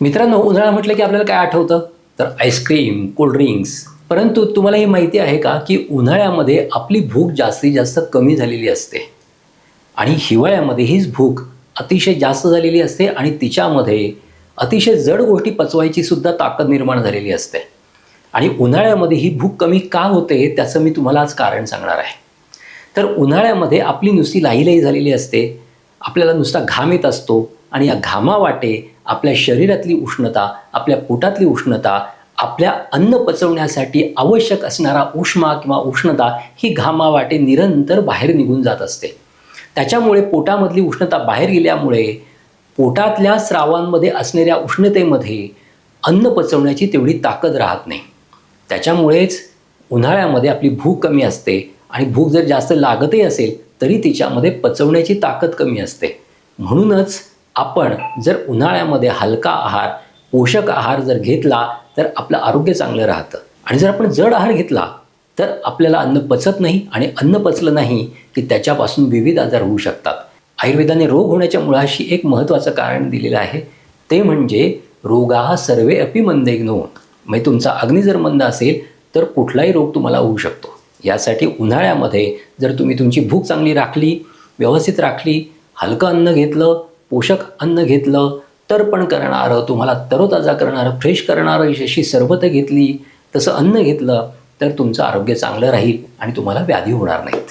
मित्रांनो, उन्हाळा म्हटलं की आपल्याला काय आठवतं? तर आईस्क्रीम, कोल्ड्रिंक्स. परंतु तुम्हाला हे माहिती आहे का, की उन्हाळ्यामध्ये आपली भूक जास्तीत जास्त कमी झालेली असते आणि हिवाळ्यामध्ये हीच भूक अतिशय जास्त झालेली असते आणि तिच्यामध्ये अतिशय जड गोष्टी पचवायची सुद्धा ताकद निर्माण झालेली असते. आणि उन्हाळ्यामध्ये ही भूक कमी का होते, त्याचं मी तुम्हाला आज कारण सांगणार आहे. तर उन्हाळ्यामध्ये आपली नुसती लाहीलाही झालेली असते, आपल्याला नुसता घाम येत असतो आणि या घामावाटे आपल्या शरीरातली उष्णता, आपल्या पोटातली उष्णता, आपल्या अन्न पचवण्यासाठी आवश्यक असणारा उष्मा किंवा उष्णता ही घामावाटे निरंतर बाहेर निघून जात असते. त्याच्यामुळे पोटामधली उष्णता बाहेर गेल्यामुळे पोटातल्या स्रावांमध्ये असणाऱ्या उष्णतेमध्ये अन्न पचवण्याची तेवढी ताकद राहत नाही. त्याच्यामुळेच उन्हाळ्यामध्ये आपली भूक कमी असते आणि भूक जर जास्त लागतही असेल तरी तिच्यामध्ये पचवण्याची ताकद कमी असते. म्हणूनच आपण जर उन्हाळ्यामध्ये हलका आहार, पोषक आहार जर घेतला तर आपलं आरोग्य चांगलं राहतं. आणि जर आपण जड आहार घेतला तर आपल्याला अन्न पचत नाही आणि अन्न पचलं नाही की त्याच्यापासून विविध आजार होऊ शकतात. आयुर्वेदाने रोग होण्याच्या मुळाशी एक महत्त्वाचं कारण दिलेलं आहे, ते म्हणजे रोगाः सर्वे अपि मंदैघ्नो. म्हणजे तुमचा अग्नी जर मंद असेल तर कुठलाही रोग तुम्हाला होऊ शकतो. यासाठी उन्हाळ्यामध्ये जर तुम्ही तुमची भूक चांगली राखली, व्यवस्थित राखली, हलकं अन्न घेतलं, पोषक अन्न घेतलं, तर्पण करणारं, तुम्हाला तरोताजा करणारं, फ्रेश करणारं अशी सरबतं घेतली, तसं अन्न घेतलं तर तुमचं आरोग्य चांगलं राहील आणि तुम्हाला व्याधी होणार नाहीत.